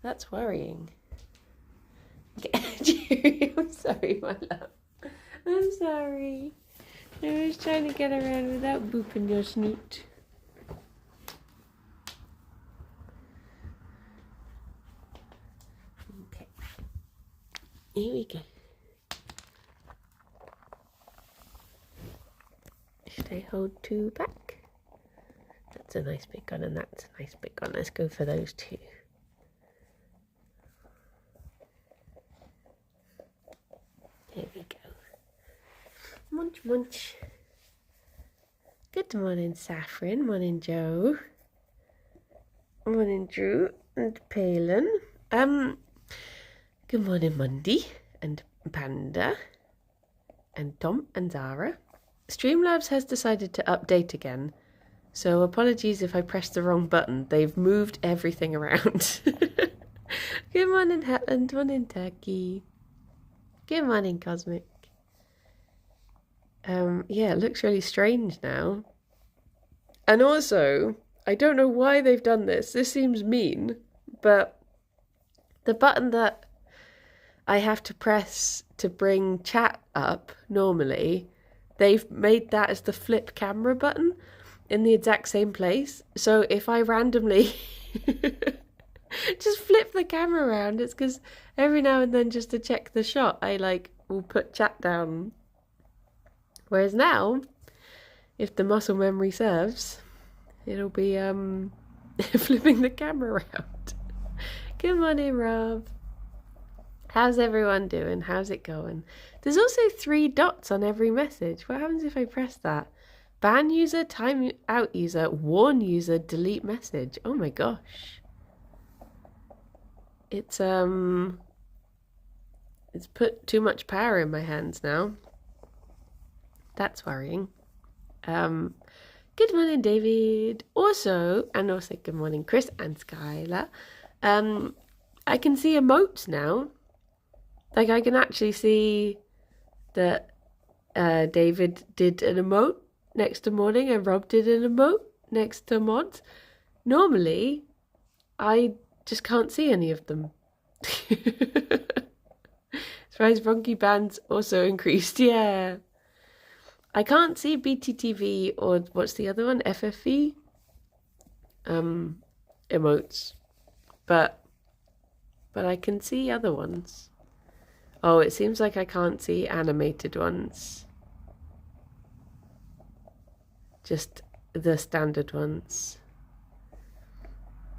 That's worrying. Gerry, I'm sorry, my love. I'm sorry. I was trying to get around without booping your snoot. Okay. Here we go. Should I hold two back? That's a nice big one, and that's a nice big one. Let's go for those two. There we go. Munch, munch. Good morning, Saffron. Morning, Joe. Morning, Drew and Palin. Good morning, Monday and Panda and Tom and Zara. Streamlabs has decided to update again, so apologies if I pressed the wrong button. They've moved everything around. Good morning, Helen. Morning, Turkey. Good morning, Cosmic. Yeah, it looks really strange now. And also, I don't know why they've done this. This seems mean, but the button that I have to press to bring chat up normally, they've made that as the flip camera button in the exact same place. So if I randomly just flip the camera around, it's because every now and then, just to check the shot, I will put chat down. Whereas now, if the muscle memory serves, it'll be flipping the camera around. Good morning, Rob. How's everyone doing? How's it going? There's also 3 dots on every message. What happens if I press that? Ban user, time out user, warn user, delete message. Oh my gosh. It's put too much power in my hands now. That's worrying. Good morning, David. Also good morning, Chris and Skylar. I can see emotes now. Like, I can actually see that David did an emote next to morning and Rob did an emote next to mods. Normally, I just can't see any of them. Surprise, Bronchi bands also increased. Yeah. I can't see BTTV or what's the other one? FFV? Emotes. But I can see other ones. Oh, it seems like I can't see animated ones. Just the standard ones.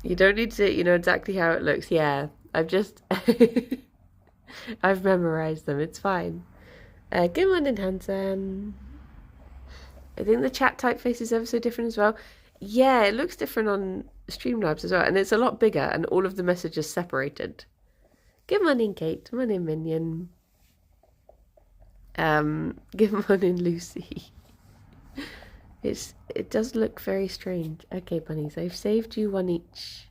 You don't need to see it, you know exactly how it looks. Yeah, I've memorized them, it's fine. Good morning, Hansen. I think the chat typeface is ever so different as well. Yeah, it looks different on Streamlabs as well, and it's a lot bigger, and all of the messages separated. Good morning, Kate. Morning, Minion. Good morning, Lucy. It does look very strange. Okay, bunnies, I've saved you one each.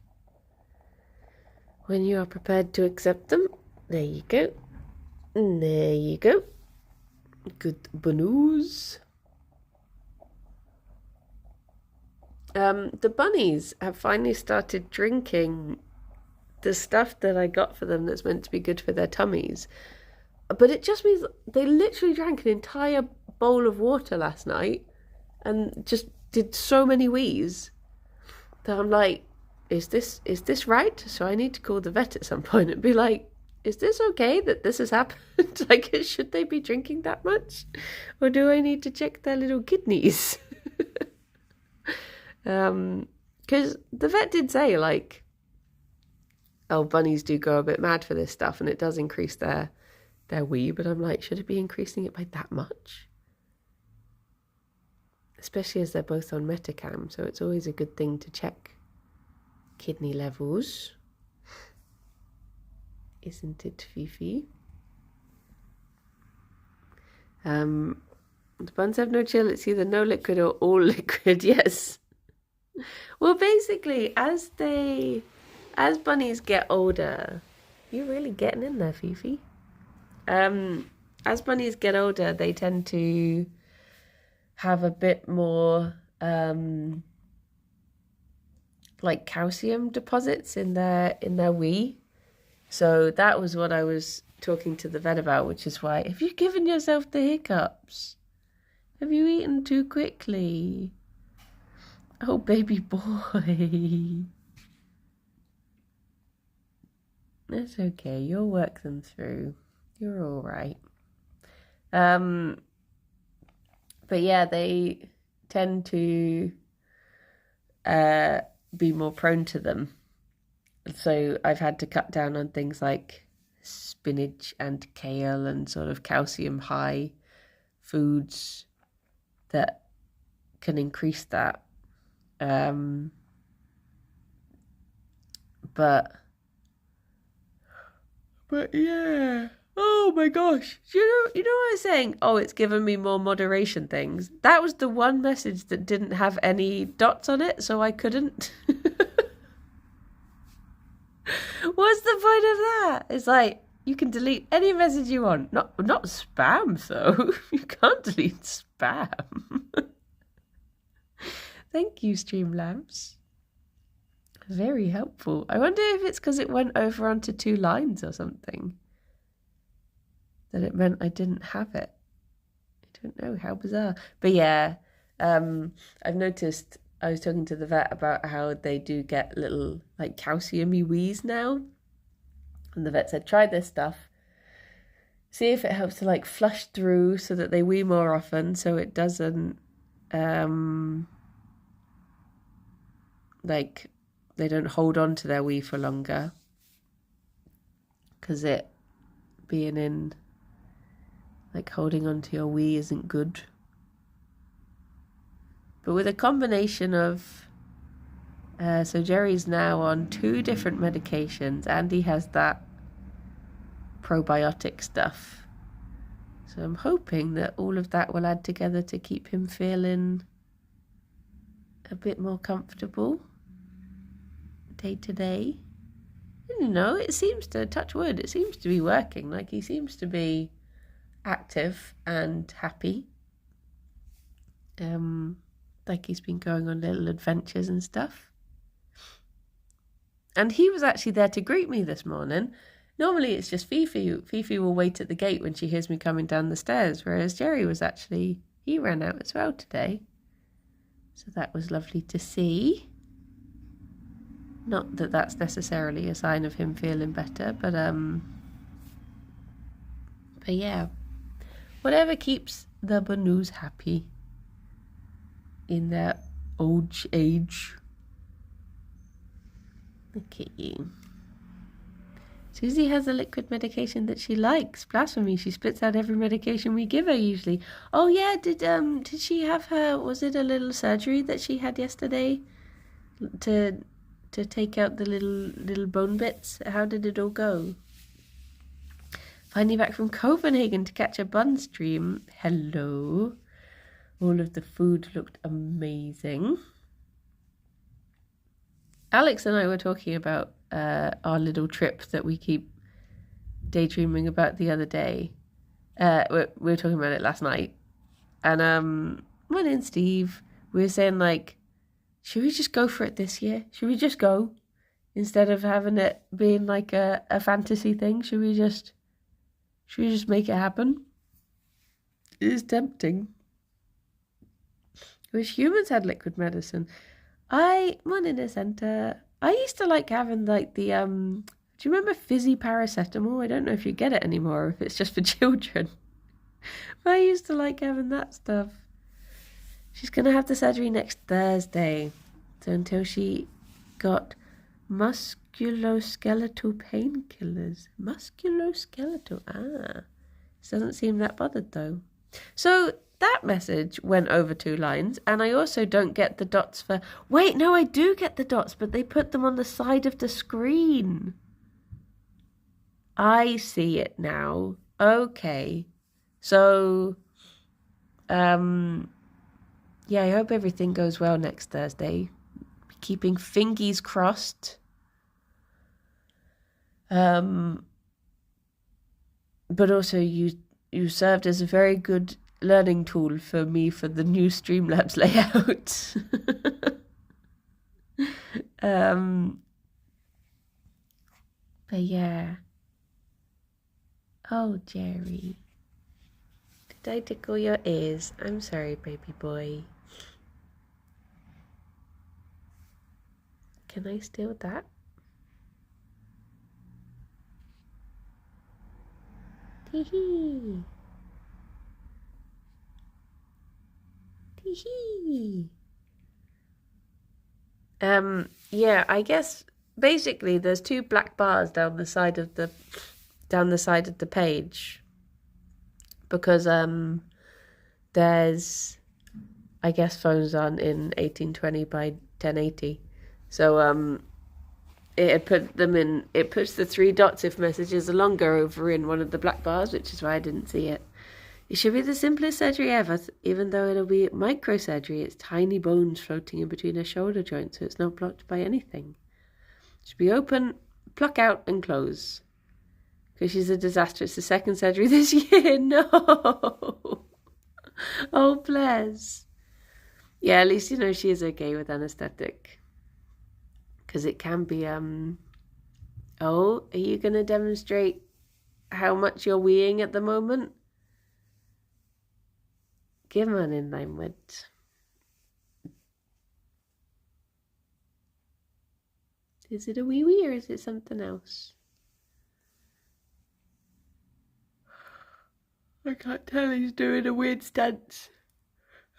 When you are prepared to accept them, there you go. And there you go. Good bunnies. The bunnies have finally started drinking the stuff that I got for them that's meant to be good for their tummies. But it just means they literally drank an entire bowl of water last night and just did so many wheeze that I'm like, is this right? So I need to call the vet at some point and be like, is this okay that this has happened? Like, should they be drinking that much? Or do I need to check their little kidneys? Because the vet did say, like, oh, bunnies do go a bit mad for this stuff and it does increase their wee, but I'm like, should it be increasing it by that much? Especially as they're both on Metacam, so it's always a good thing to check kidney levels. Isn't it, Fifi? The buns have no chill. It's either no liquid or all liquid. Yes. Well, basically, as bunnies get older, you're really getting in there, Fifi. As bunnies get older, they tend to have a bit more like calcium deposits in their wee. So that was what I was talking to the vet about, which is why, have you given yourself the hiccups? Have you eaten too quickly? Oh, baby boy. That's okay. You'll work them through. You're all right. But yeah, they tend to be more prone to them. So I've had to cut down on things like spinach and kale and sort of calcium high foods that can increase that. But yeah. Oh my gosh. You know what I was saying? Oh, it's given me more moderation things. That was the one message that didn't have any dots on it, so I couldn't. What's the point of that? It's like, you can delete any message you want. Not spam, though. You can't delete spam. Thank you, Streamlabs. Very helpful. I wonder if it's because it went over onto 2 lines or something. That it meant I didn't have it. I don't know, how bizarre. But yeah, I've noticed, I was talking to the vet about how they do get little like calcium-y wheeze now. And the vet said, try this stuff. See if it helps to like flush through so that they wee more often, so it doesn't like they don't hold on to their wee for longer. Because it being in like holding on to your wee isn't good. But with a combination of so Gerry's now on 2 different medications. Andy has that probiotic stuff. So I'm hoping that all of that will add together to keep him feeling a bit more comfortable day to day. You know, it seems to, touch wood, it seems to be working. Like, he seems to be active and happy. Like he's been going on little adventures and stuff. And he was actually there to greet me this morning. Normally it's just Fifi. Fifi will wait at the gate when she hears me coming down the stairs, whereas Gerry was actually, he ran out as well today. So that was lovely to see. Not that that's necessarily a sign of him feeling better, but yeah. Whatever keeps the Banus happy in their old age. Look at you. Susie has a liquid medication that she likes. Blasphemy, she spits out every medication we give her usually. Oh yeah, did she have her, was it a little surgery that she had yesterday to take out the little bone bits? How did it all go? Finally back from Copenhagen to catch a bun stream. Hello. All of the food looked amazing. Alex and I were talking about our little trip that we keep daydreaming about the other day. We were talking about it last night. And me and Steve, we were saying, like, should we just go for it this year? Should we just go? Instead of having it being like a fantasy thing, should we just make it happen? It is tempting. I wish humans had liquid medicine. One in a centre. I used to like having like the do you remember fizzy paracetamol? I don't know if you get it anymore or if it's just for children. But I used to like having that stuff. She's gonna have the surgery next Thursday. So until she got musculoskeletal painkillers. Musculoskeletal. This doesn't seem that bothered though. So that message went over 2 lines, and I also don't get the dots for... Wait, no, I do get the dots, but they put them on the side of the screen. I see it now. Okay. So, yeah, I hope everything goes well next Thursday. Keeping fingies crossed. But also you served as a very good learning tool for me for the new Streamlabs layout. But yeah. Oh, Gerry. Did I tickle your ears? I'm sorry, baby boy. Can I steal that? Tee-hee. Tee-hee. Yeah, I guess basically there's two black bars down the side of the page because there's, I guess, phones aren't in 1820 by 1080, so it puts the three dots if messages are longer over in one of the black bars, which is why I didn't see it. It should be the simplest surgery ever, even though it'll be microsurgery. It's tiny bones floating in between her shoulder joints, so it's not blocked by anything. It should be open, pluck out, and close. Because she's a disaster. It's the second surgery this year. No. Oh, bless. Yeah, at least you know she is okay with anaesthetic. Because it can be, Oh, are you going to demonstrate how much you're weeing at the moment? Give man in line with. Is it a wee wee or is it something else? I can't tell, he's doing a weird stance.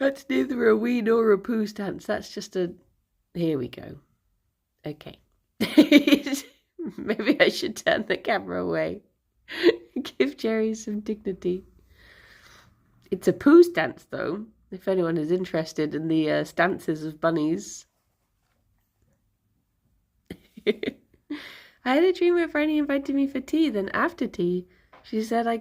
That's neither a wee nor a poo stance. That's just a... Here we go. Okay. Maybe I should turn the camera away. Give Gerry some dignity. It's a poo stance, though, if anyone is interested in the stances of bunnies. I had a dream where Franny invited me for tea, then after tea, she said I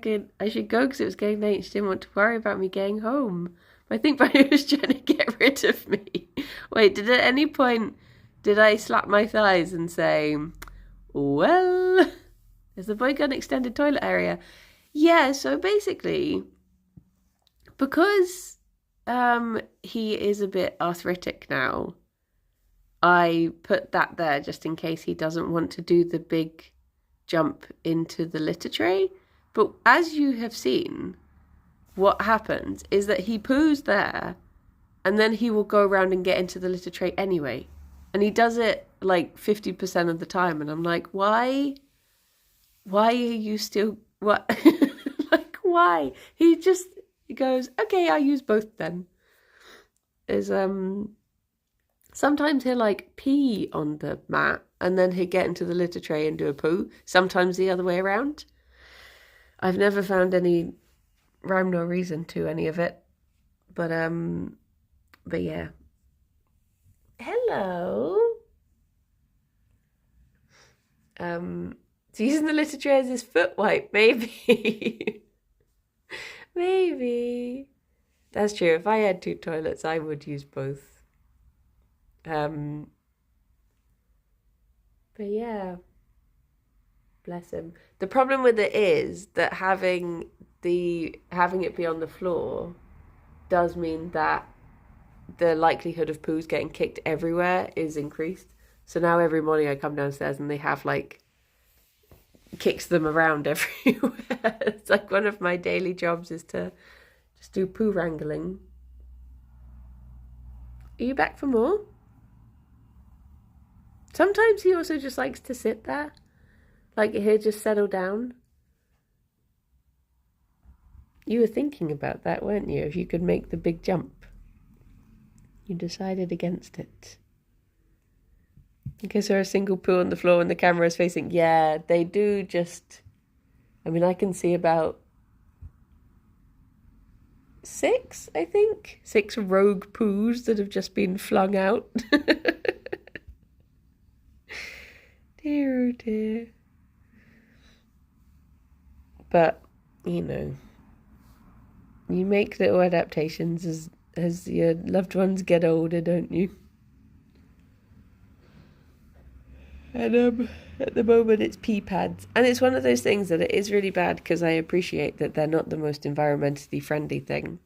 should go because it was getting late. She didn't want to worry about me getting home. I think Franny was trying to get rid of me. Wait, at any point did I slap my thighs and say, well, has the boy got an extended toilet area? Yeah, so basically, because he is a bit arthritic now, I put that there just in case he doesn't want to do the big jump into the litter tray. But as you have seen, what happens is that he poos there and then he will go around and get into the litter tray anyway. And he does it like 50% of the time. And I'm like, why are you still, what? Like, why? He goes, okay, I'll use both then. Sometimes he'll like pee on the mat and then he'll get into the litter tray and do a poo. Sometimes the other way around. I've never found any rhyme nor reason to any of it. But yeah. Hello. So using the litter tray as his foot wipe, maybe. Maybe. That's true. If I had two toilets, I would use both. But yeah, bless him. The problem with it is that having it be on the floor does mean that the likelihood of poos getting kicked everywhere is increased. So now every morning I come downstairs and they have like kicks them around everywhere. It's like one of my daily jobs is to just do poo wrangling. Are you back for more? Sometimes he also just likes to sit there. Like he'll just settle down. You were thinking about that, weren't you? If you could make the big jump. You decided against it. In case there a single poo on the floor and the camera is facing. Yeah, they do just... I mean, I can see about 6, I think. 6 rogue poos that have just been flung out. Dear, oh dear. But, you know, you make little adaptations as your loved ones get older, don't you? And at the moment it's pee pads. And it's one of those things that it is really bad because I appreciate that they're not the most environmentally friendly thing.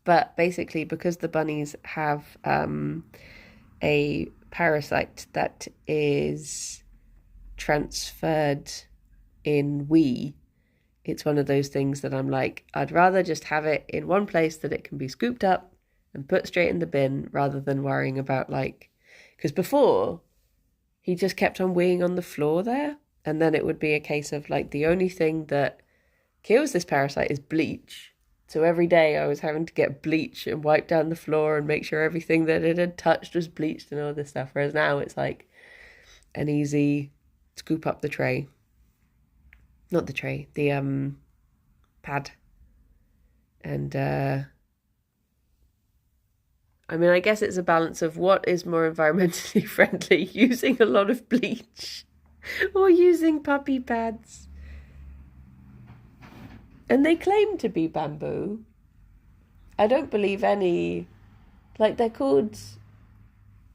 But basically, because the bunnies have a parasite that is transferred in we, it's one of those things that I'm like, I'd rather just have it in one place that it can be scooped up and put straight in the bin rather than worrying about like, because before he just kept on weeing on the floor there, and then it would be a case of like the only thing that kills this parasite is bleach. So every day I was having to get bleach and wipe down the floor and make sure everything that it had touched was bleached and all this stuff. Whereas now it's like an easy scoop up the tray. Not the tray, the pad. And I mean, I guess it's a balance of what is more environmentally friendly, using a lot of bleach or using puppy pads. And they claim to be bamboo. I don't believe any, like they're called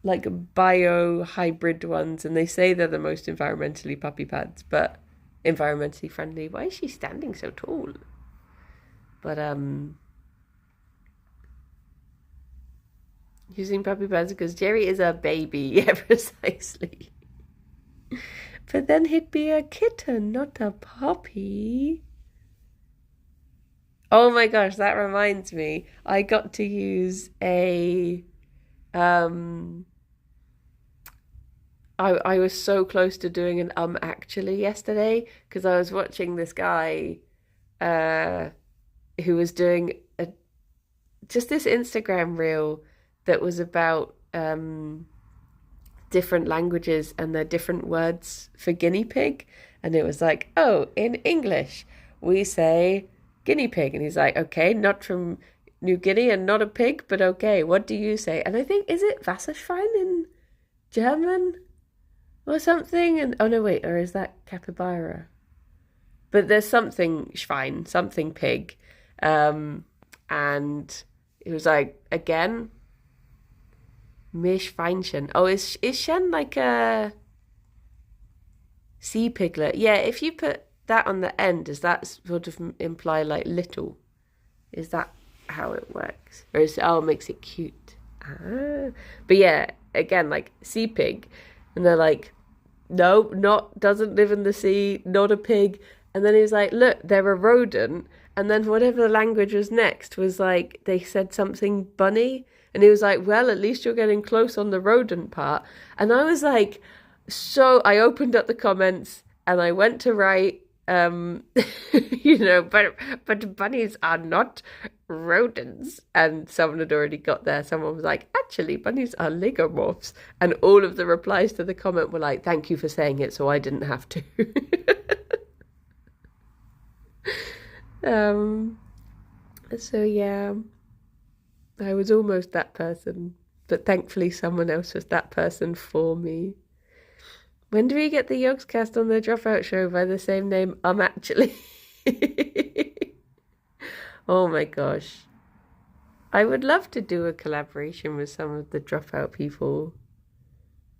like bio-hybrid ones, and they say they're the most environmentally puppy pads, but environmentally friendly. Why is she standing so tall? But using puppy pads because Gerry is a baby, yeah, precisely. But then he'd be a kitten, not a puppy. Oh my gosh, that reminds me. I got to use a I was so close to doing an actually yesterday because I was watching this guy who was doing just this Instagram reel that was about different languages and their different words for guinea pig. And it was like, oh, in English, we say guinea pig. And he's like, okay, not from New Guinea and not a pig, but okay, what do you say? And I think, is it Wasserschwein in German or something? And oh no, wait, or is that capybara? But there's something Schwein, something pig. And it was like, again, Meerschweinchen. Oh, is Shen like a sea piglet? Yeah, if you put that on the end, does that sort of imply like little? Is that how it works? Or is it, oh, it makes it cute. But yeah, again, like sea pig. And they're like, no, doesn't live in the sea, not a pig. And then he was like, look, they're a rodent. And then whatever the language was next was like, they said something bunny. And he was like, well, at least you're getting close on the rodent part. And I was like, so I opened up the comments and I went to write, you know, but bunnies are not rodents. And someone had already got there. Someone was like, actually, bunnies are lagomorphs. And all of the replies to the comment were like, thank you for saying it so I didn't have to. So yeah, I was almost that person, but thankfully someone else was that person for me. When do we get the Yogscast on the Dropout Show by the same name? Actually. Oh my gosh. I would love to do a collaboration with some of the Dropout people.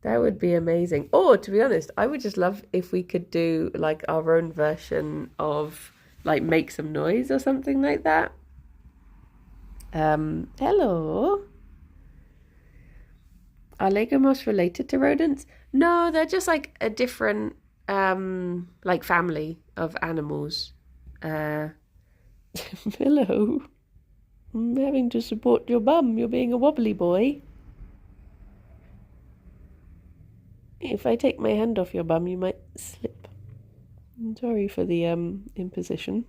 That would be amazing. Or, to be honest, I would just love if we could do like our own version of like Make Some Noise or something like that. Hello. Are lagomorphs related to rodents? No, they're just like a different like family of animals. Hello. I'm having to support your bum. You're being a wobbly boy. If I take my hand off your bum, you might slip. I'm sorry for the imposition.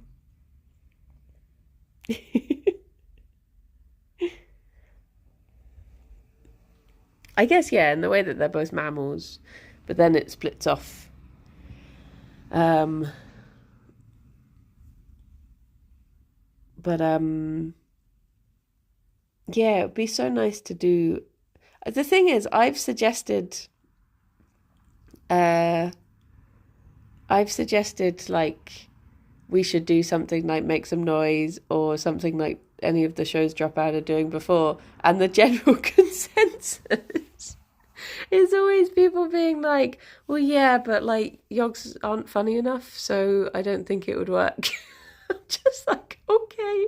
I guess, yeah, in the way that they're both mammals, but then it splits off. Yeah, it'd be so nice to do. The thing is, I've suggested like we should do something like Make Some Noise or something like any of the shows Dropout are doing before, and the general consensus is always people being like, well, yeah, but like Yogs aren't funny enough, so I don't think it would work. I'm just like, okay.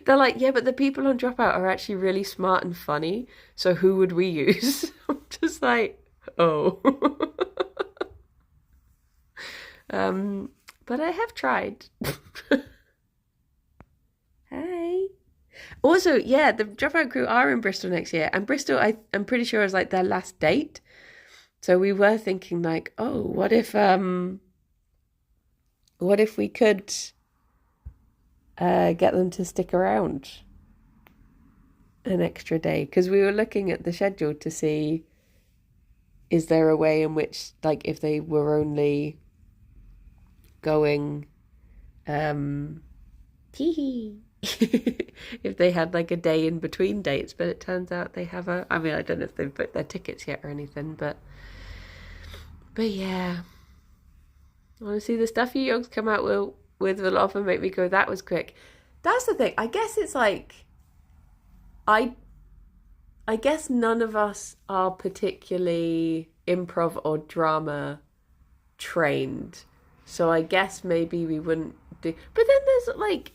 They're like, yeah, but the people on Dropout are actually really smart and funny, so who would we use? I'm just like, Oh. But I have tried. Hey. Also, yeah, the Dropout crew are in Bristol next year, and Bristol, I'm pretty sure, is like their last date. So we were thinking like, oh, what if we could get them to stick around an extra day? Because we were looking at the schedule to see, is there a way in which, like, if they were only going, if they had like a day in between dates, but it turns out they have I mean, I don't know if they've booked their tickets yet or anything, but yeah. Honestly, the stuff you yog's come out with will often make me go, that was quick. That's the thing. I guess it's like, I guess none of us are particularly improv or drama trained. So I guess maybe we wouldn't do. But then there's like,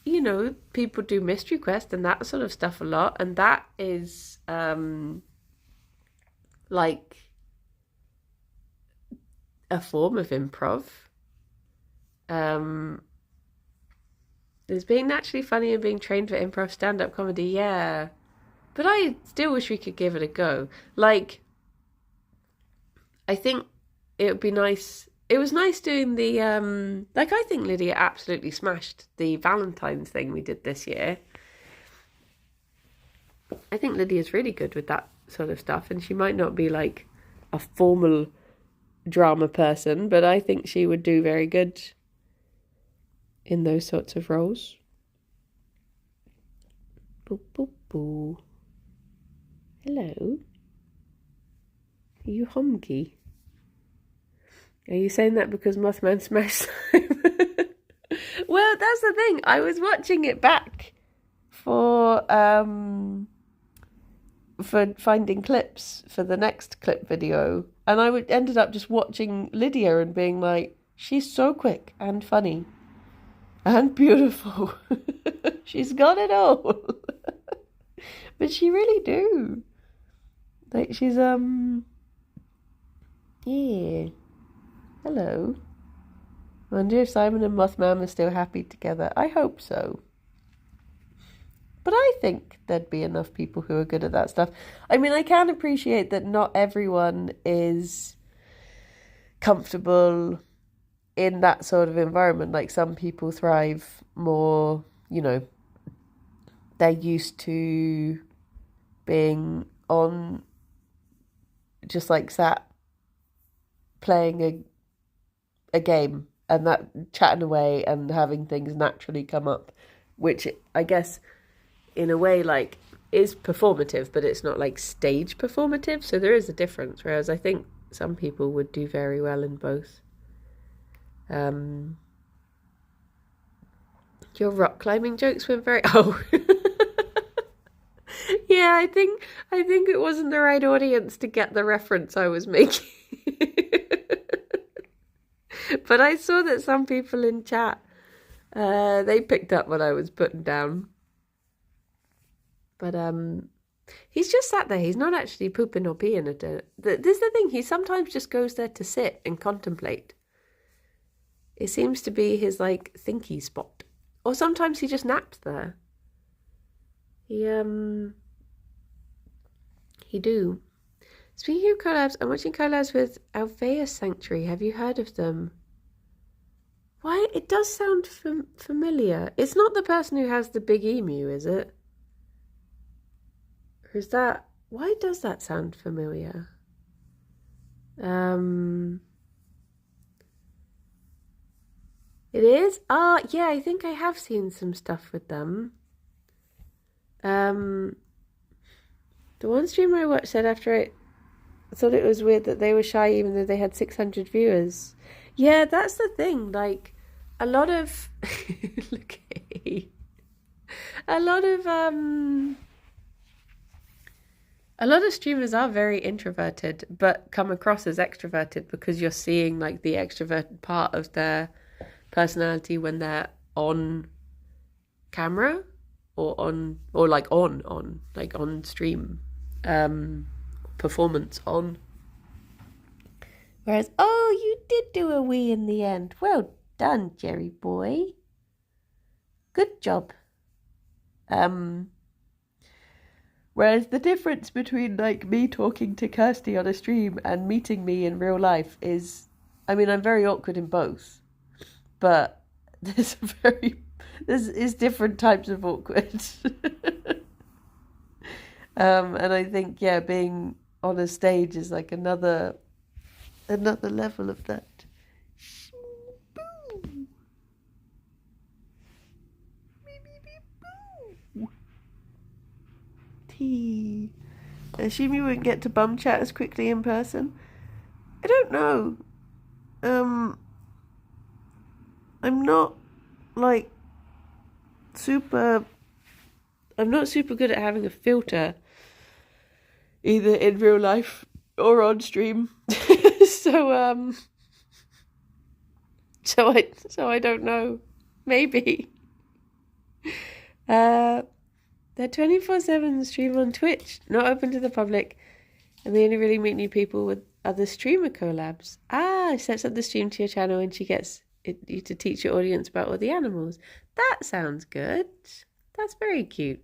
you know, people do Mystery Quest and that sort of stuff a lot. And that is like a form of improv. There's being naturally funny and being trained for improv stand-up comedy, yeah. But I still wish we could give it a go. Like, I think it would be nice. It was nice doing the, like, I think Lydia absolutely smashed the Valentine's thing we did this year. I think Lydia's really good with that sort of stuff, and she might not be like a formal drama person, but I think she would do very good in those sorts of roles. Boo, boo, boo. Hello? Are you honky? Are you saying that because Mothman smashed Simon? Well, that's the thing. I was watching it back for finding clips for the next clip video, and I ended up just watching Lydia and being like, she's so quick and funny and beautiful. She's got it all. But she really do. Like, she's yeah. Hello. I wonder if Simon and Mothman are still happy together. I hope so. But I think there'd be enough people who are good at that stuff. I mean, I can appreciate that not everyone is comfortable in that sort of environment. Like, some people thrive more, you know, they're used to being on, just like sat playing a game and that chatting away and having things naturally come up, which I guess in a way like is performative, but it's not like stage performative, so there is a difference. Whereas I think some people would do very well in both. Your rock climbing jokes went very yeah, I think it wasn't the right audience to get the reference I was making. But I saw that some people in chat, they picked up what I was putting down. But he's just sat there. He's not actually pooping or peeing at it. This is the thing. He sometimes just goes there to sit and contemplate. It seems to be his like thinky spot. Or sometimes he just naps there. He do. Speaking of collabs, I'm watching collabs with Alveus Sanctuary. Have you heard of them? Why? It does sound familiar. It's not the person who has the big emu, is it? Or is that... Why does that sound familiar? It is? Ah, yeah, I think I have seen some stuff with them. The one streamer I watched said after I thought it was weird that they were shy even though they had 600 viewers. Yeah, that's the thing. Like, a lot of... Look at me. A lot of streamers are very introverted, but come across as extroverted because you're seeing, like, the extroverted part of their personality when they're on camera or on stream, performance on. Whereas, oh, you did do a wee in the end. Well done, Gerry boy. Good job. Whereas the difference between like me talking to Kirsty on a stream and meeting me in real life is, I mean, I'm very awkward in both, but there's different types of awkward. And I think, yeah, being on a stage is like another level of that. Tea. I assume you wouldn't get to bum chat as quickly in person. I don't know. I'm not super good at having a filter, either in real life or on stream. So I don't know. Maybe. They're 24/7 stream on Twitch, not open to the public, and they only really meet new people with other streamer collabs. Sets up the stream to your channel and she gets you to teach your audience about all the animals. That sounds good. That's very cute.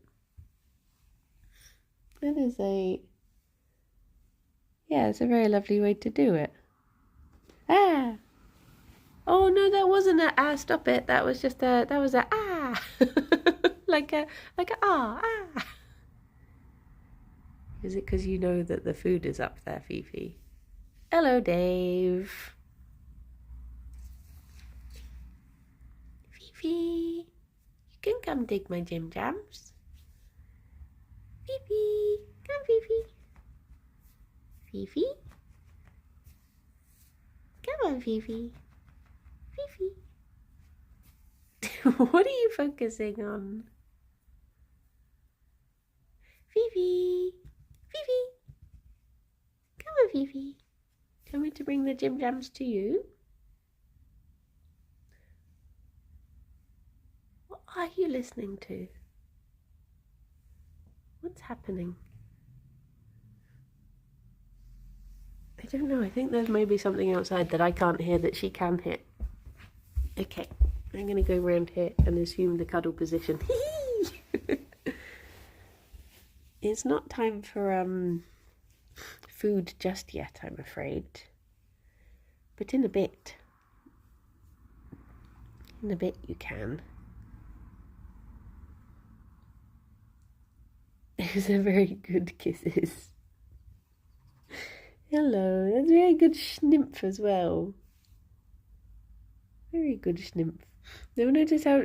That is it's a very lovely way to do it. Oh no, that wasn't a stop it. That was just that was a like a Is it because you know that the food is up there, Fifi? Hello, Dave. Fifi, you can come dig my Jim Jams. Fifi, come, Fifi. Fifi, come on, Fifi. Fifi. What are you focusing on? Fifi. Fifi. Come on, Fifi. Tell me to bring the Jim Jams to you. What are you listening to? What's happening? I don't know. I think there's maybe something outside that I can't hear that she can hear. Okay. I'm going to go around here and assume the cuddle position. It's not time for food just yet, I'm afraid. But in a bit. In a bit you can. Those are very good kisses. Hello, that's very good schnimpf as well. Very good schnimpf. Never noticed how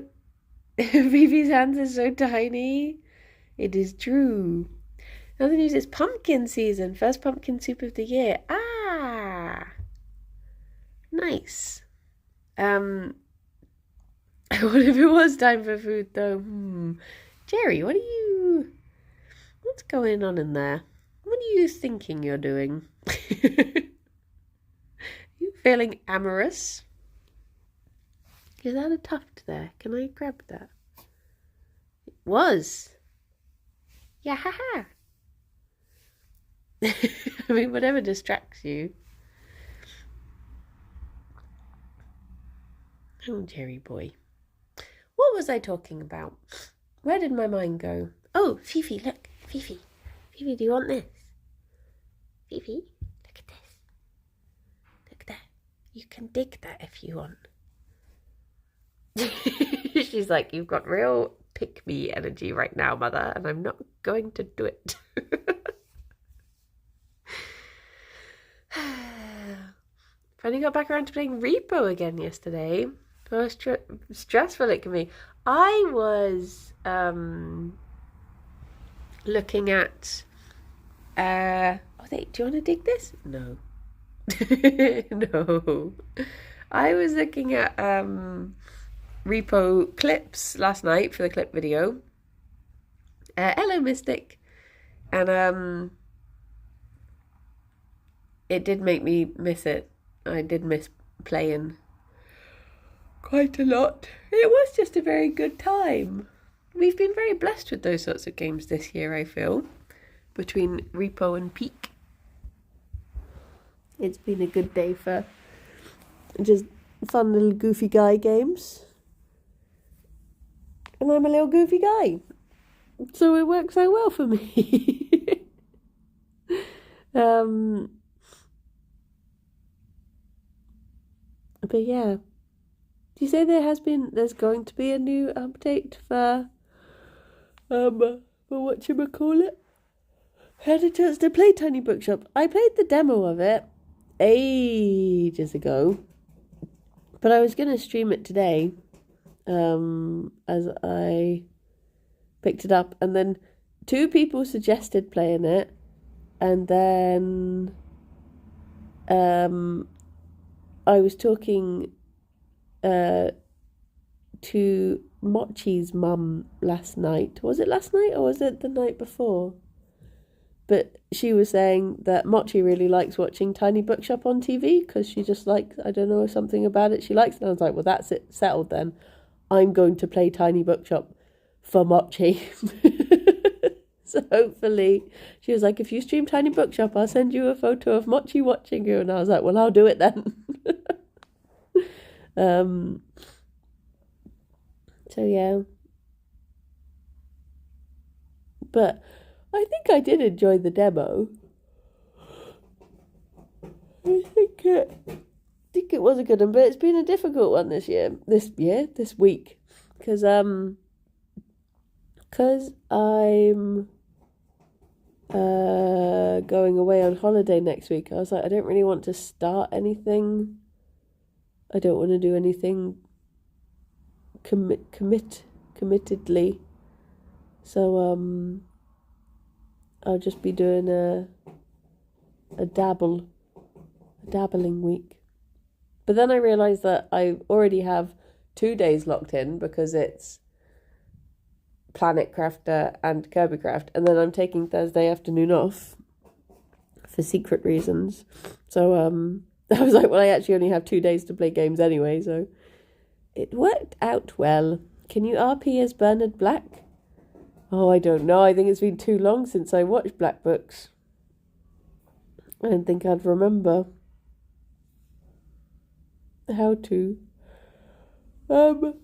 Vivi's hands are so tiny. It is true. Another news is pumpkin season. First pumpkin soup of the year. Nice. What if it was time for food though? Gerry, what's going on in there? What are you thinking you're doing? You feeling amorous? Is that a tuft there? Can I grab that? It was. Yeah, haha. I mean, whatever distracts you. Oh, Gerry boy. What was I talking about? Where did my mind go? Oh, Fifi, look. Fifi. Fifi, do you want this? Fifi, look at this. Look there. You can dig that if you want. She's like, you've got real pick-me energy right now, mother, and I'm not going to do it. Finally got back around to playing Repo again yesterday. How stressful it can be. I was looking at do you want to dig this? No. No. I was looking at Repo clips last night for the clip video. Hello, Mystic. And it did make me miss it. I did miss playing quite a lot. It was just a very good time. We've been very blessed with those sorts of games this year, I feel, between Repo and Peak. It's been a good day for just fun little goofy guy games. And I'm a little goofy guy. So it works out well for me. But yeah. Do you say there's going to be a new update for whatchamacallit? I had a chance to play Tiny Bookshop. I played the demo of it ages ago. But I was going to stream it today. As I picked it up, and then 2 people suggested playing it, and then I was talking to Mochi's mum last night. Was it last night or was it the night before? But she was saying that Mochi really likes watching Tiny Bookshop on TV because she just likes, I don't know, something about it she likes. And I was like, well, that's it, settled then. I'm going to play Tiny Bookshop for Mochi. So hopefully, she was like, if you stream Tiny Bookshop, I'll send you a photo of Mochi watching you. And I was like, well, I'll do it then. So yeah. But I think I did enjoy the demo. I think it was a good one, but it's been a difficult one this week, because I'm going away on holiday next week. I was like, I don't really want to start anything. I don't want to do anything committedly. So I'll just be doing a dabbling week. But then I realised that I already have 2 days locked in because it's Planet Crafter and Kirby Craft, and then I'm taking Thursday afternoon off for secret reasons. So I was like, well, I actually only have 2 days to play games anyway, so it worked out well. Can you RP as Bernard Black? Oh, I don't know. I think it's been too long since I watched Black Books. I don't think I'd remember how to. Where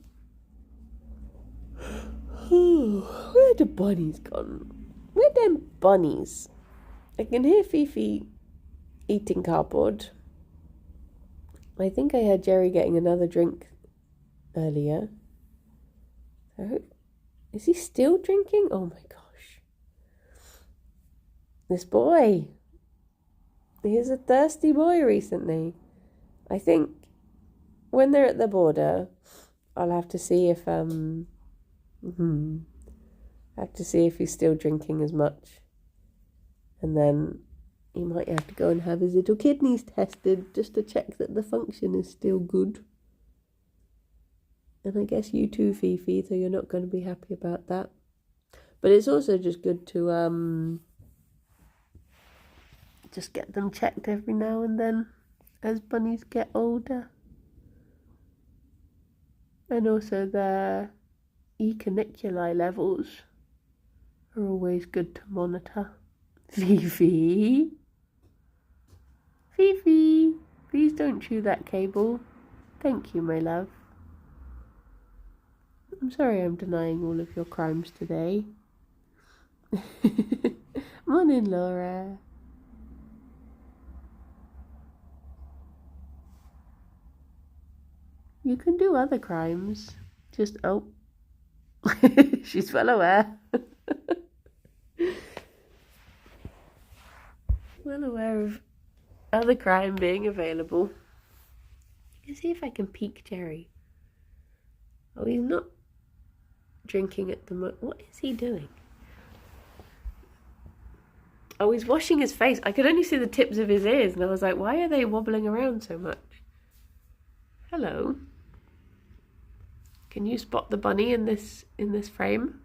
the bunnies gone? Where them bunnies? I can hear Fifi eating cardboard. I think I heard Gerry getting another drink earlier. Is he still drinking? Oh my gosh. This boy. He's a thirsty boy recently. I think when they're at the border, I'll have to see if he's still drinking as much. And then he might have to go and have his little kidneys tested just to check that the function is still good. And I guess you too, Fifi, so you're not going to be happy about that. But it's also just good to just get them checked every now and then as bunnies get older. And also their ecaniculi levels are always good to monitor. Fifi, please don't chew that cable. Thank you, my love. I'm sorry I'm denying all of your crimes today. Morning, Laura. You can do other crimes. Just, she's well aware. Well aware of other crime being available. Let's see if I can peek Gerry. Oh, he's not drinking at the moment. What is he doing? Oh, he's washing his face. I could only see the tips of his ears, and I was like, why are they wobbling around so much? Hello. Can you spot the bunny in this frame?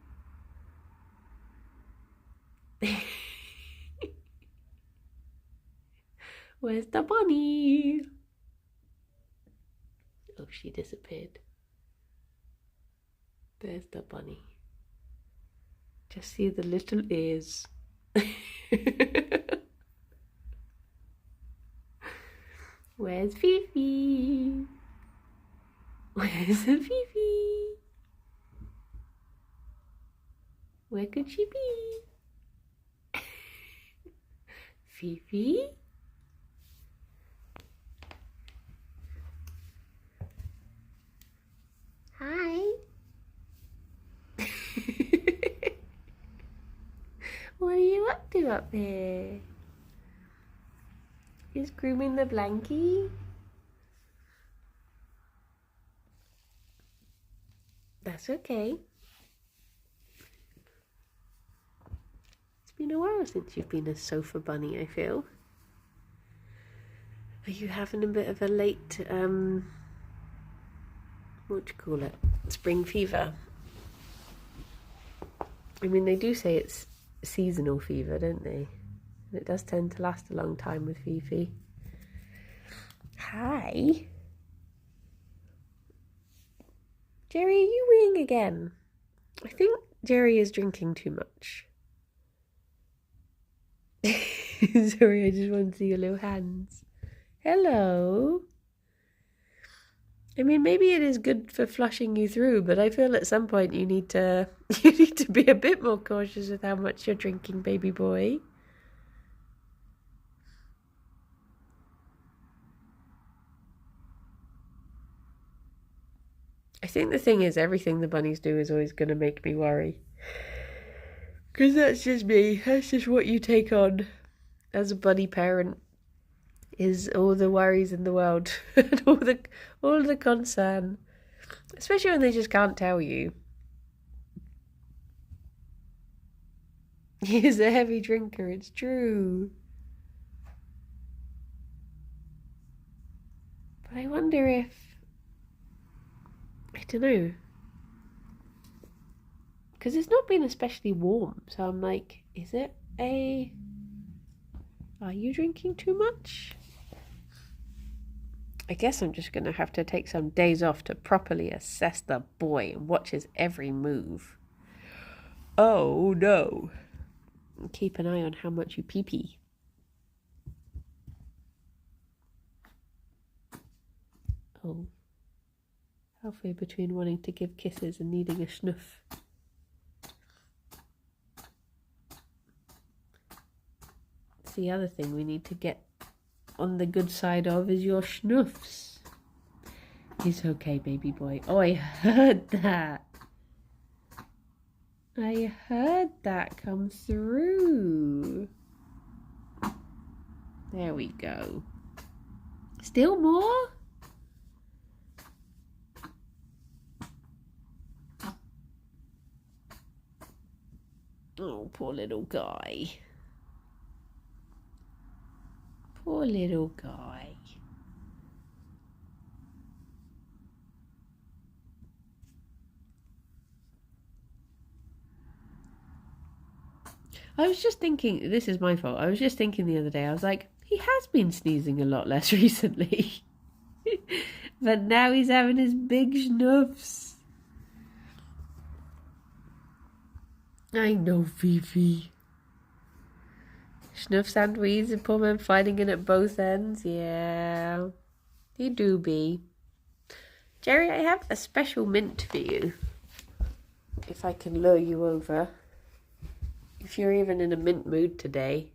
Where's the bunny? Oh, she disappeared. There's the bunny. Just see the little ears. Where's Fifi? Where's the Fifi? Where could she be? Fifi? Hi. What are you up to up there? He's grooming the blankie. That's okay. It's been a while since you've been a sofa bunny, I feel. Are you having a bit of a late, what do you call it? Spring fever? I mean, they do say it's seasonal fever, don't they? And it does tend to last a long time with Fifi. Hi. Gerry, are you weeing again? I think Gerry is drinking too much. Sorry, I just want to see your little hands. Hello. I mean, maybe it is good for flushing you through, but I feel at some point you need to be a bit more cautious with how much you're drinking, baby boy. I think the thing is, everything the bunnies do is always going to make me worry. Because that's just me. That's just what you take on as a bunny parent, is all the worries in the world and all the concern. Especially when they just can't tell you. He is a heavy drinker, it's true. But I wonder if... I don't know. Because it's not been especially warm, so I'm like, is it a... Are you drinking too much? I guess I'm just going to have to take some days off to properly assess the boy and watch his every move. Oh, no. And keep an eye on how much you pee-pee. Oh. Halfway between wanting to give kisses and needing a snuff. That's the other thing we need to get on the good side of is your schnuffs. It's okay, baby boy. Oh, I heard that. I heard that come through. There we go. Still more? Oh, poor little guy. Poor little guy. I was just thinking, this is my fault, I was just thinking the other day, I was like, he has been sneezing a lot less recently. But now he's having his big schnuffs. I know, Fifi. Schnuffs and wheeze and poor man fighting it at both ends. Yeah, you do be. Gerry, I have a special mint for you. If I can lure you over. If you're even in a mint mood today.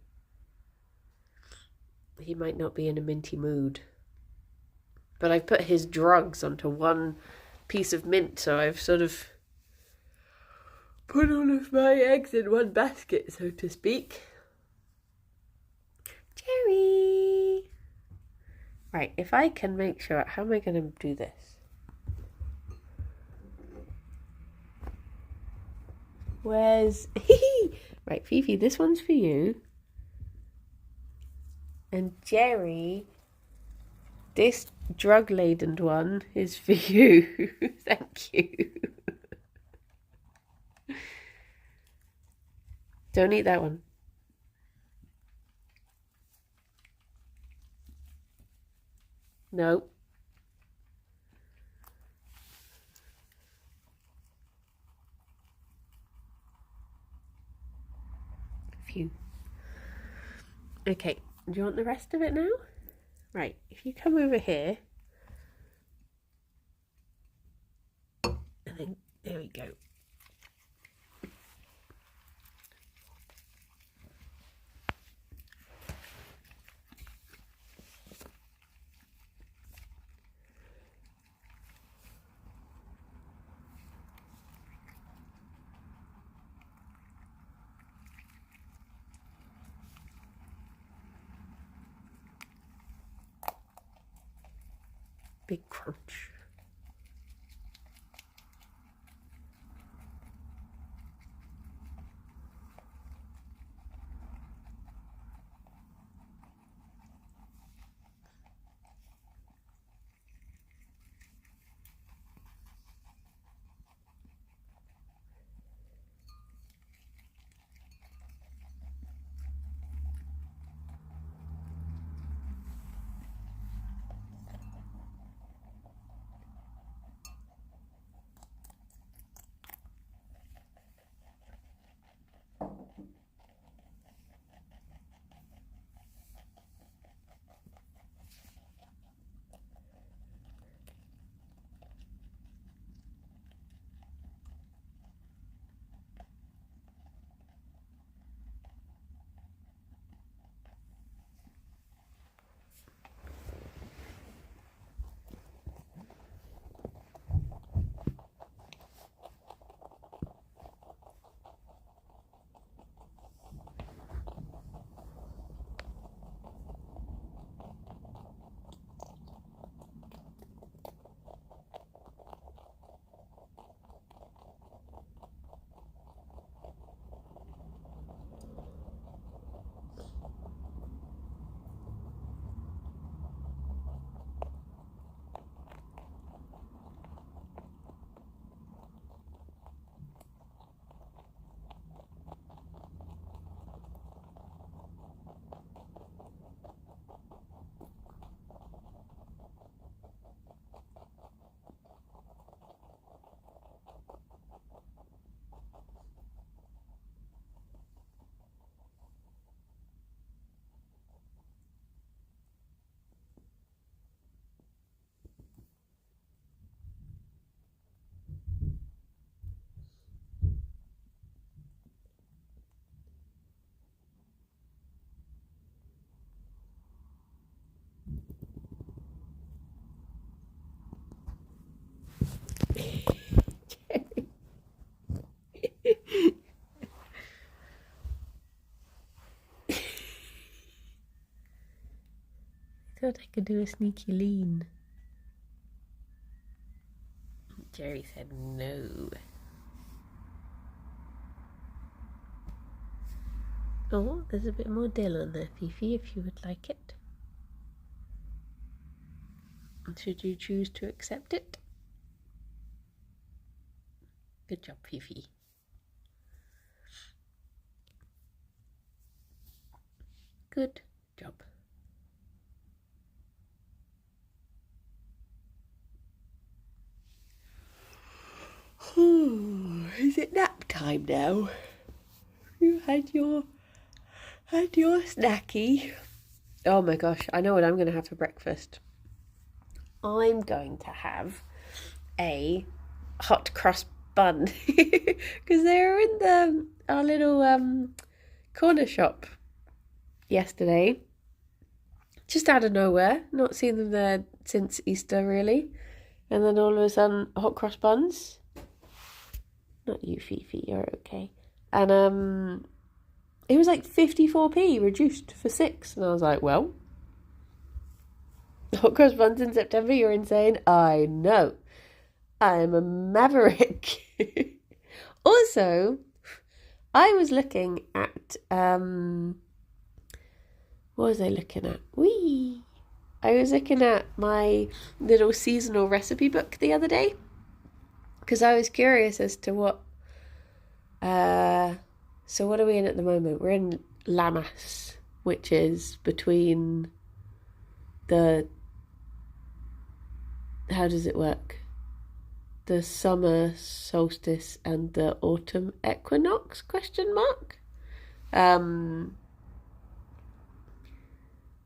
He might not be in a minty mood. But I've put his drugs onto one piece of mint, so I've sort of put all of my eggs in one basket, so to speak. Gerry! Right, if I can make sure, how am I going to do this? Where's... Right, Fifi, this one's for you. And Gerry, this drug-laden one is for you. Thank you. Don't eat that one. No. Phew. Okay, do you want the rest of it now? Right, if you come over here, and then there we go. Big crunch. Thought I could do a sneaky lean. Gerry said no. Oh, there's a bit more dill on there, Fifi, if you would like it. Should you choose to accept it? Good job, Fifi. Good job. Is it nap time now? You had your snacky. Oh my gosh, I know what I'm going to have for breakfast. I'm going to have a hot cross bun because they were in our little corner shop yesterday, just out of nowhere. Not seen them there since Easter really, and then all of a sudden hot cross buns. Not you, Fifi, you're okay. And it was like 54p reduced for 6, and I was like, well, hot cross buns in September, you're insane. I know, I'm a maverick. Also, I was looking at what was I looking at? I was looking at my little seasonal recipe book the other day because I was curious as to what. So what are we in at the moment? We're in Lammas, which is between the. How does it work? The summer solstice and the autumn equinox? ?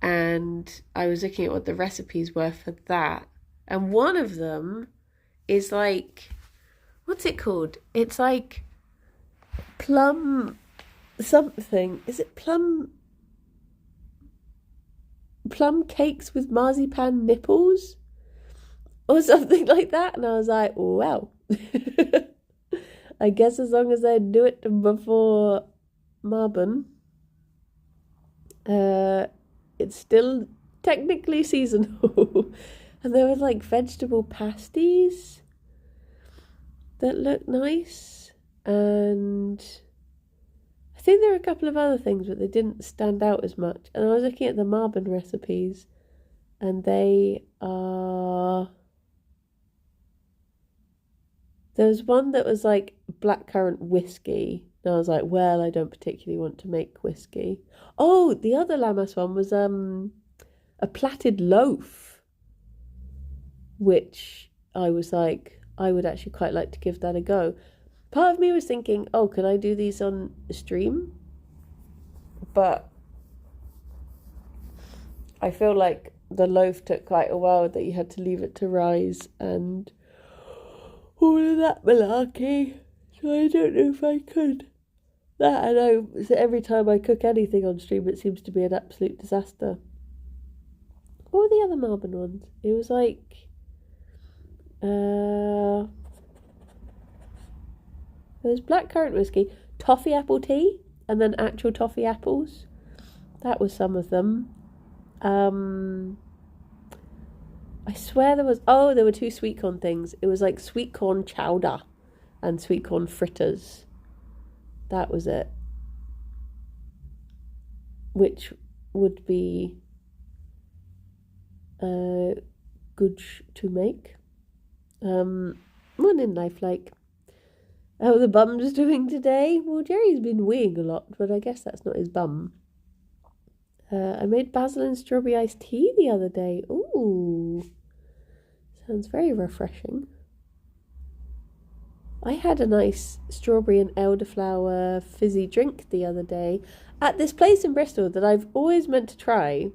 and I was looking at what the recipes were for that. And one of them is like, what's it called? It's like plum something. Is it plum cakes with marzipan nipples? Or something like that. And I was like, well, I guess as long as I do it before Marbon, it's still technically seasonal. And there was like vegetable pasties that looked nice. And I think there were a couple of other things, but they didn't stand out as much. And I was looking at the Marbon recipes, and they are... There was one that was like blackcurrant whiskey. And I was like, well, I don't particularly want to make whiskey. Oh, the other Lammas one was a plaited loaf, which I was like, I would actually quite like to give that a go. Part of me was thinking, oh, could I do these on stream? But I feel like the loaf took quite a while, that you had to leave it to rise and all of that malarkey, so I don't know if I could. That, I know, so every time I cook anything on stream, it seems to be an absolute disaster. What were the other Marbon ones? It was like, there was blackcurrant whiskey, toffee apple tea, and then actual toffee apples. That was some of them. I swear there were 2 sweet corn things. It was like sweet corn chowder and sweet corn fritters. That was it. Which would be good to make. What in life like? How are the bums doing today? Well, Gerry's been weeing a lot, but I guess that's not his bum. I made basil and strawberry iced tea the other day. Ooh. Sounds very refreshing. I had a nice strawberry and elderflower fizzy drink the other day at this place in Bristol that I've always meant to try,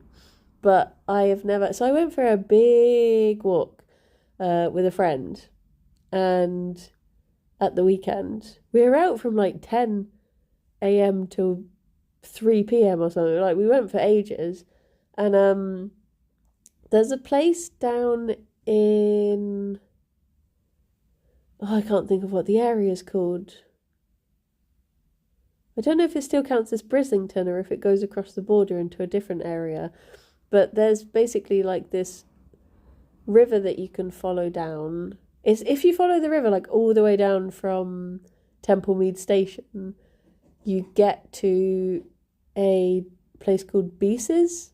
but I have never. So I went for a big walk with a friend, and at the weekend we were out from like 10 a.m. till 3 p.m. or something. Like, we went for ages. And there's a place down in, I can't think of what the area is called. I don't know if it still counts as Brislington or if it goes across the border into a different area. But there's basically like this river that you can follow down. It's, if you follow the river like all the way down from Templemead Station, you get to a place called Beeses,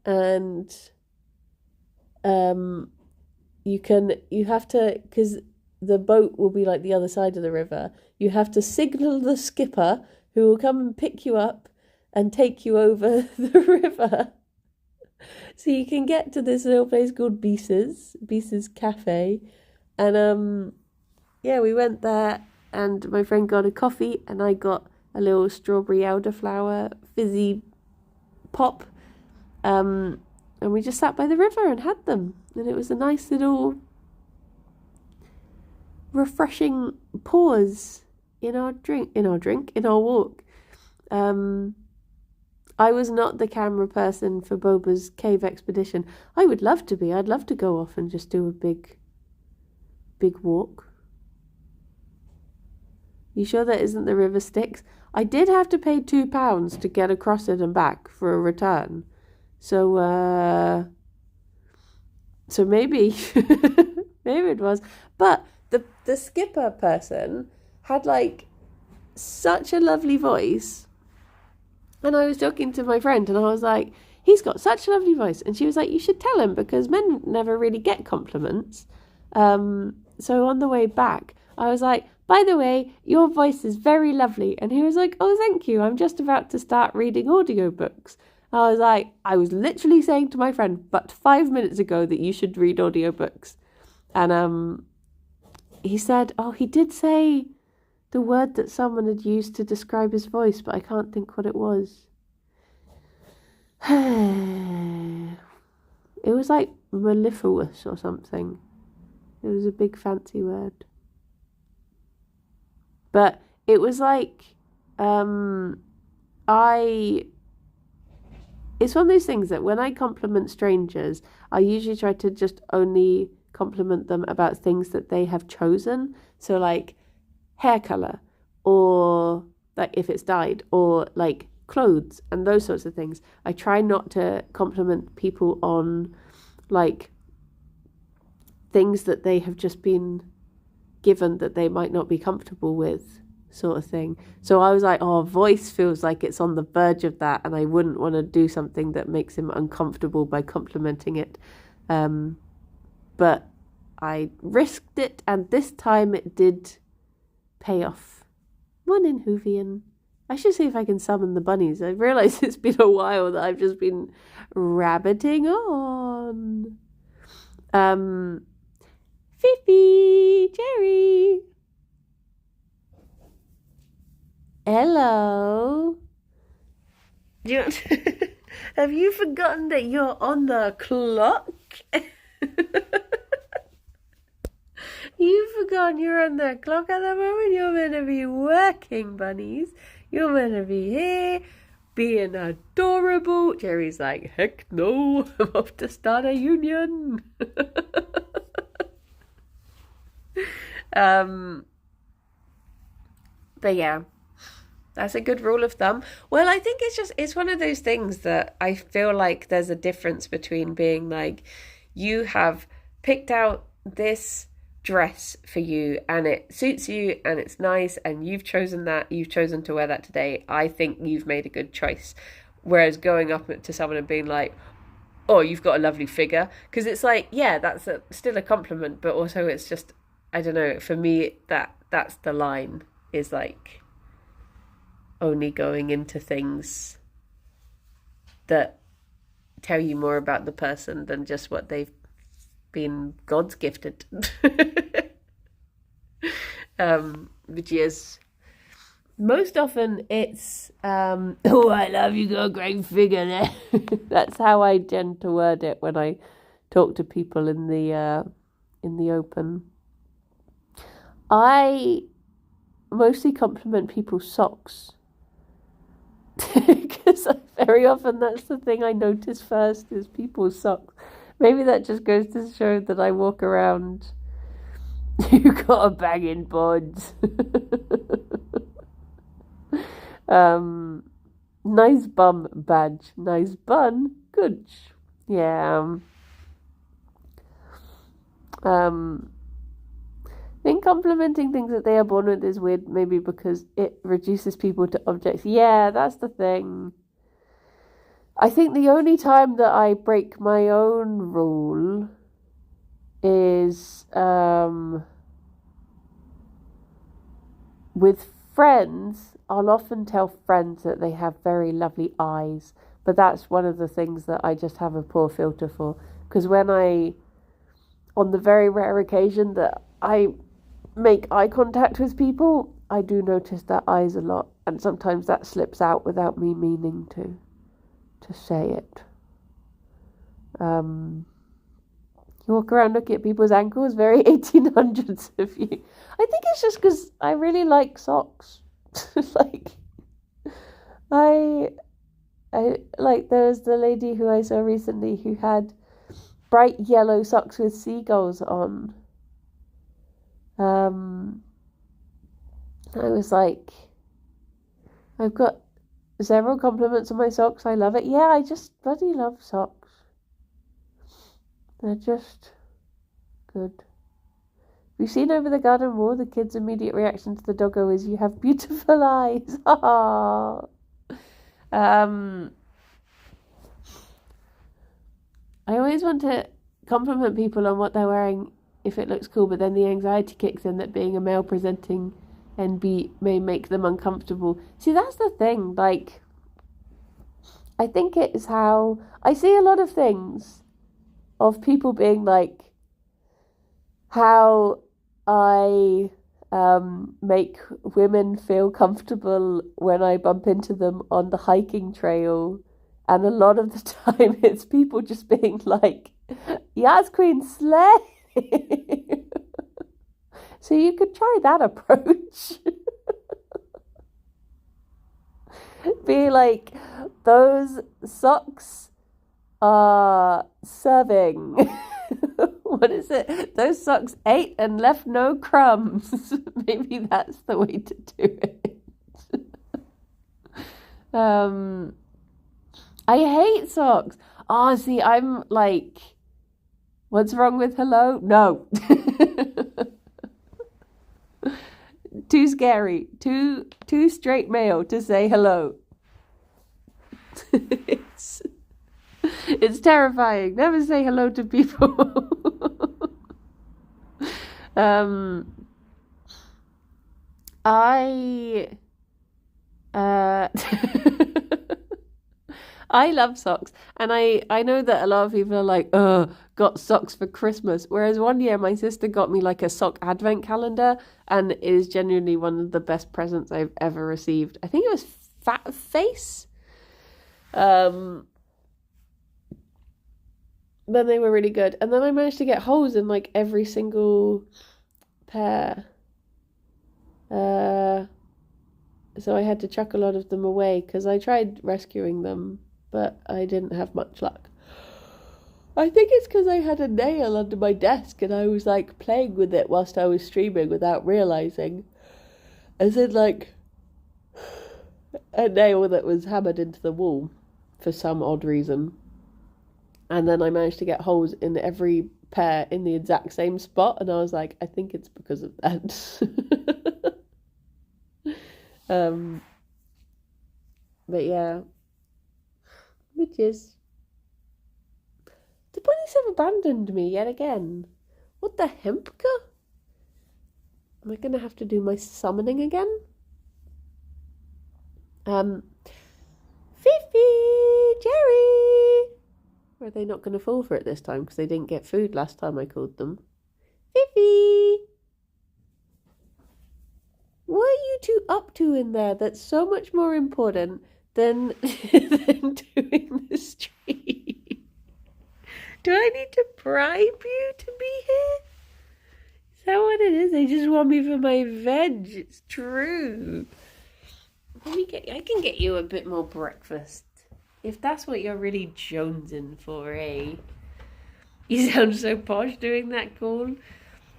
and you have to, because the boat will be like the other side of the river, you have to signal the skipper, who will come and pick you up and take you over the river. So you can get to this little place called Beeses Cafe. And yeah, we went there, and my friend got a coffee and I got a little strawberry elderflower fizzy pop. And we just sat by the river and had them. And it was a nice little refreshing pause in our walk. I was not the camera person for Boba's cave expedition. I would love to be. I'd love to go off and just do a big walk. You sure that isn't the River Styx? I did have to pay £2 to get across it and back for a return. So maybe maybe it was. But the skipper person had like such a lovely voice. And I was talking to my friend and I was like, he's got such a lovely voice. And she was like, you should tell him, because men never really get compliments. So on the way back, I was like, by the way, your voice is very lovely. And he was like, oh, thank you. I'm just about to start reading audiobooks. I was like, I was literally saying to my friend, but 5 minutes ago, that you should read audiobooks. And he said, oh, he did say the word that someone had used to describe his voice, but I can't think what it was. It was like mellifluous or something. It was a big fancy word. But it was like, it's one of those things that when I compliment strangers, I usually try to just only compliment them about things that they have chosen. So like hair colour, or like if it's dyed, or like clothes and those sorts of things. I try not to compliment people on like things that they have just been given that they might not be comfortable with, sort of thing. So I was like, oh, voice feels like it's on the verge of that, and I wouldn't want to do something that makes him uncomfortable by complimenting it. But I risked it, and this time it did pay off. Morning, Ffion. I should see if I can summon the bunnies. I realise it's been a while that I've just been rabbiting on. Fifi, Gerry. Hello. Do you have you forgotten that you're on the clock? You've forgotten you're on the clock at the moment. You're meant to be working, bunnies. You're meant to be here, being adorable. Gerry's like, heck no, I'm off to start a union. But yeah, that's a good rule of thumb. Well, I think it's one of those things that I feel like there's a difference between being like, you have picked out this dress for you and it suits you and it's nice and you've chosen to wear that today. I think you've made a good choice. Whereas going up to someone and being like, oh, you've got a lovely figure, because it's like, yeah, that's still a compliment, but also it's just, I don't know, for me that's the line, is like only going into things that tell you more about the person than just what they've been God's gifted. Which is most often it's oh, I love you, got a great figure there. That's how I tend to word it when I talk to people in the open. I mostly compliment people's socks. Because very often that's the thing I notice first, is people's socks. Maybe that just goes to show that I walk around, you got a banging buns. Nice bum badge, nice bun, good. Yeah. I think complimenting things that they are born with is weird, maybe because it reduces people to objects. Yeah, that's the thing. I think the only time that I break my own rule is with friends. I'll often tell friends that they have very lovely eyes, but that's one of the things that I just have a poor filter for. Because on the very rare occasion that I make eye contact with people, I do notice their eyes a lot, and sometimes that slips out without me meaning to say it. You walk around looking at people's ankles, very 1800s of you. I think it's just because I really like socks. Like, I like, there's the lady who I saw recently who had bright yellow socks with seagulls on. I was like, I've got several compliments on my socks. I love it. Yeah, I just bloody love socks. They're just good. We've seen over the garden wall, the kids' immediate reaction to the doggo is, you have beautiful eyes. I always want to compliment people on what they're wearing if it looks cool, but then the anxiety kicks in that being a male presenting NB may make them uncomfortable. See, that's the thing. Like, I think it's how I see a lot of things of people being like, how I make women feel comfortable when I bump into them on the hiking trail And a lot of the time it's people just being like, Yas Queen slay. So you could try that approach. Be like, those socks are serving. What is it? Those socks ate and left no crumbs. Maybe that's the way to do it. I hate socks. Oh, see, I'm like, what's wrong with hello? No. Too scary. Too straight male to say hello. It's terrifying. Never say hello to people. I love socks, and I know that a lot of people are like, got socks for Christmas. Whereas one year my sister got me like a sock advent calendar, and it is genuinely one of the best presents I've ever received. I think it was Fat Face. Then they were really good. And then I managed to get holes in like every single pair. So I had to chuck a lot of them away because I tried rescuing them, but I didn't have much luck. I think it's because I had a nail under my desk and I was like playing with it whilst I was streaming without realising. As in like a nail that was hammered into the wall for some odd reason. And then I managed to get holes in every pair in the exact same spot. And I was like, I think it's because of that. But yeah. Witches. The bunnies have abandoned me yet again. What the hempka? Am I going to have to do my summoning again? Fifi! Gerry! Or are they not going to fall for it this time because they didn't get food last time I called them? Fifi! What are you two up to in there that's so much more important than doing the stream? Do I need to bribe you to be here? Is that what it is? They just want me for my veg. It's true. I can get you a bit more breakfast. If that's what you're really jonesing for, eh? You sound so posh doing that call.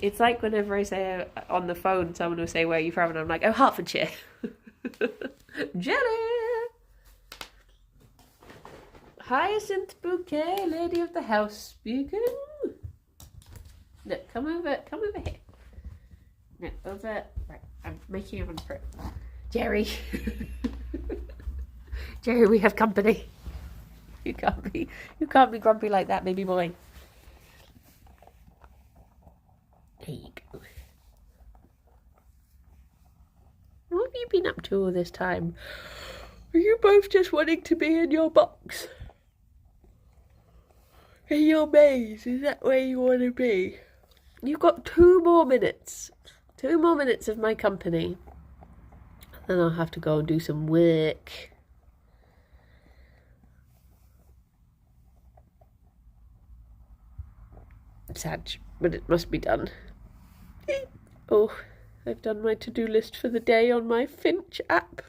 It's like whenever I say on the phone, someone will say, where are you from? And I'm like, oh, Hertfordshire. Jelly! Hyacinth Bouquet, lady of the house speaking. Look, come over here. No, over, right, I'm making a run for it. Gerry. Gerry, we have company. You can't be grumpy like that, baby boy. There you go. What have you been up to all this time? Are you both just wanting to be in your box? In your maze? Is that where you want to be? You've got 2 more minutes. 2 more minutes of my company. Then I'll have to go and do some work. Sad, but it must be done. Oh, I've done my to-do list for the day on my Finch app.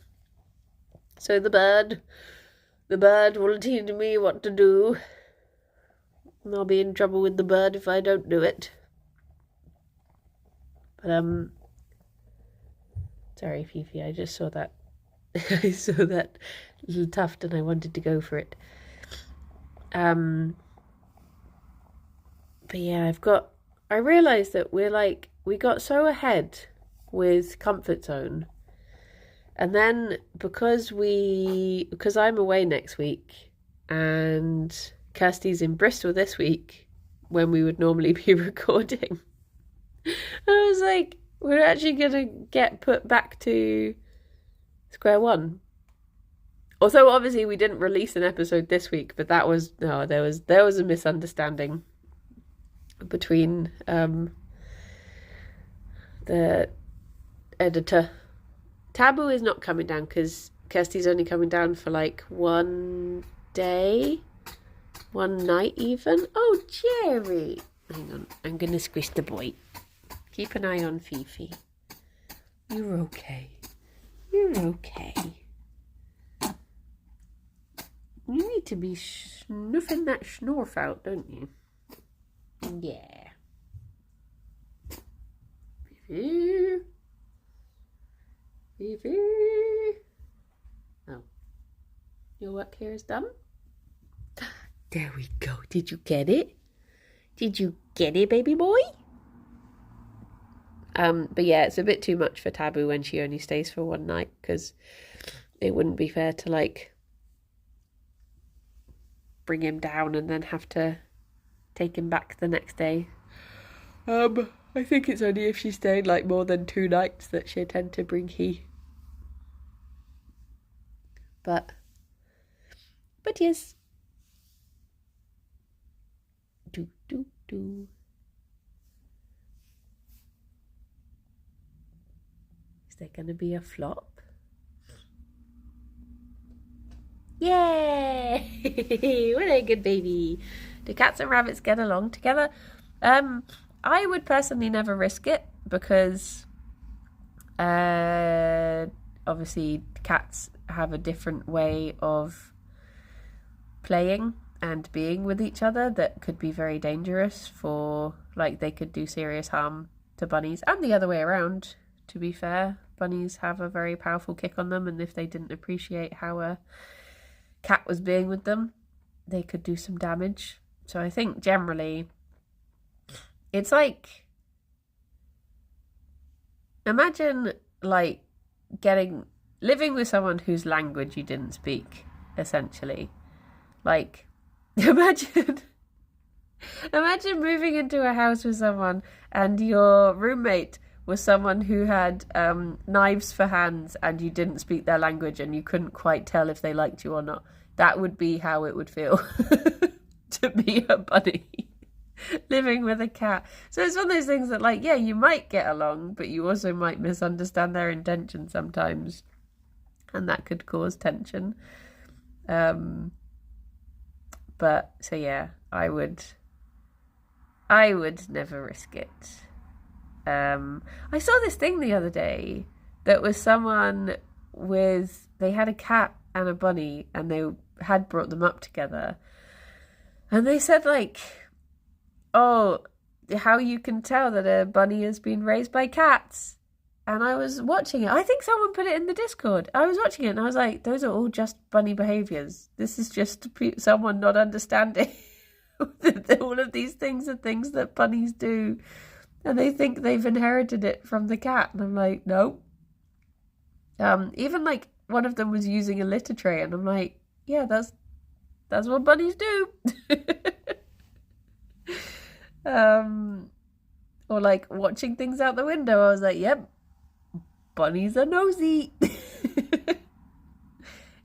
So the bird will teach me what to do. And I'll be in trouble with the bird if I don't do it. But sorry, Fifi, I just saw that. I saw that little tuft and I wanted to go for it. But yeah, I realised that we got so ahead with Comfort Zone. And then because I'm away next week and Kirsty's in Bristol this week when we would normally be recording, I was like, we're actually going to get put back to square one. Although obviously we didn't release an episode this week, but there was a misunderstanding between the editor. Taboo is not coming down because Kirsty's only coming down for like 1 day, one night even. Oh, Gerry. Hang on, I'm going to squish the boy. Keep an eye on Fifi. You're okay. You're okay. You need to be snuffing that schnorf out, don't you? Yeah. Fifi. Fifi. Oh. Your work here is done? There we go. Did you get it? Did you get it, baby boy? But yeah, it's a bit too much for Taboo when she only stays for one night, because it wouldn't be fair to like bring him down and then have to take him back the next day. I think it's only if she stayed like more than 2 nights that she'd tend to bring he. But yes. Do. Is there going to be a flop? Yay! What a good baby. Do cats and rabbits get along together? I would personally never risk it, because obviously cats have a different way of playing and being with each other that could be very dangerous for, like, they could do serious harm to bunnies, and the other way around, to be fair. Bunnies have a very powerful kick on them, and if they didn't appreciate how a cat was being with them, they could do some damage. So I think generally it's like, imagine like living with someone whose language you didn't speak, essentially. Like, imagine moving into a house with someone and your roommate was someone who had knives for hands, and you didn't speak their language and you couldn't quite tell if they liked you or not. That would be how it would feel to be a bunny living with a cat. So it's one of those things that, like, yeah, you might get along, but you also might misunderstand their intention sometimes, and that could cause tension. But so yeah, I would never risk it. I saw this thing the other day that was someone they had a cat and a bunny, and they had brought them up together, and they said, like, oh, how you can tell that a bunny has been raised by cats. And I was watching it. I think someone put it in the Discord. I was watching it and I was like, those are all just bunny behaviours. This is just someone not understanding that all of these things are things that bunnies do. And they think they've inherited it from the cat. And I'm like, no. Even like one of them was using a litter tray, and I'm like, yeah, that's what bunnies do. Or like watching things out the window. I was like, yep, bunnies are nosy.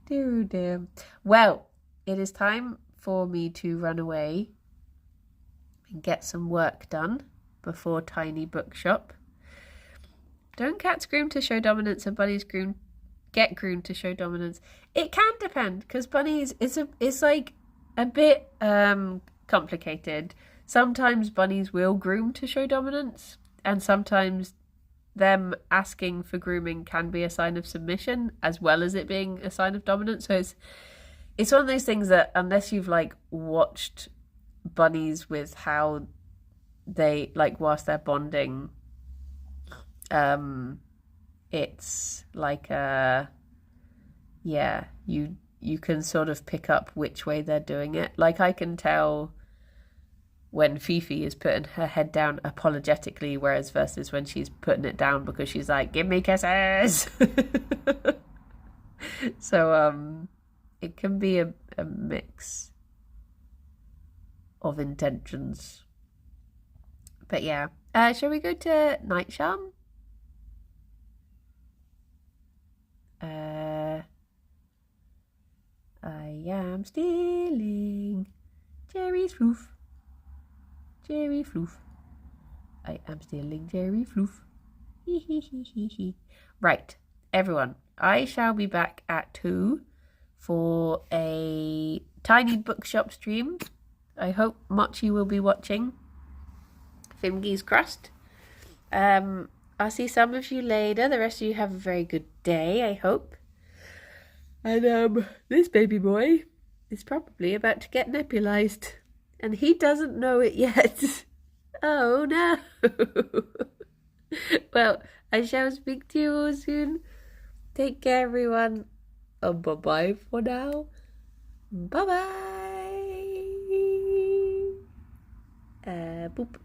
Dear. Well, it is time for me to run away and get some work done before Tiny Bookshop. Don't cats groom to show dominance and bunnies get groomed to show dominance? It can depend, because bunnies it's like a bit complicated. Sometimes bunnies will groom to show dominance, and sometimes them asking for grooming can be a sign of submission as well as it being a sign of dominance. So it's one of those things that, unless you've like watched bunnies with how they, like, whilst they're bonding, it's like you can sort of pick up which way they're doing it. Like, I can tell when Fifi is putting her head down apologetically, whereas versus when she's putting it down because she's like, give me kisses. So it can be a mix of intentions. But yeah, shall we go to Night Charm? I am stealing Gerry's floof. Gerry floof. I am stealing Gerry floof. Right, everyone. I shall be back at 2 for a tiny bookshop stream. I hope Mochi will be watching. Fingers crossed. I'll see some of you later. The rest of you have a very good day, I hope. And this baby boy is probably about to get nebulized. And he doesn't know it yet. Oh no. Well, I shall speak to you all soon. Take care, everyone. Bye-bye for now. Bye-bye. Boop.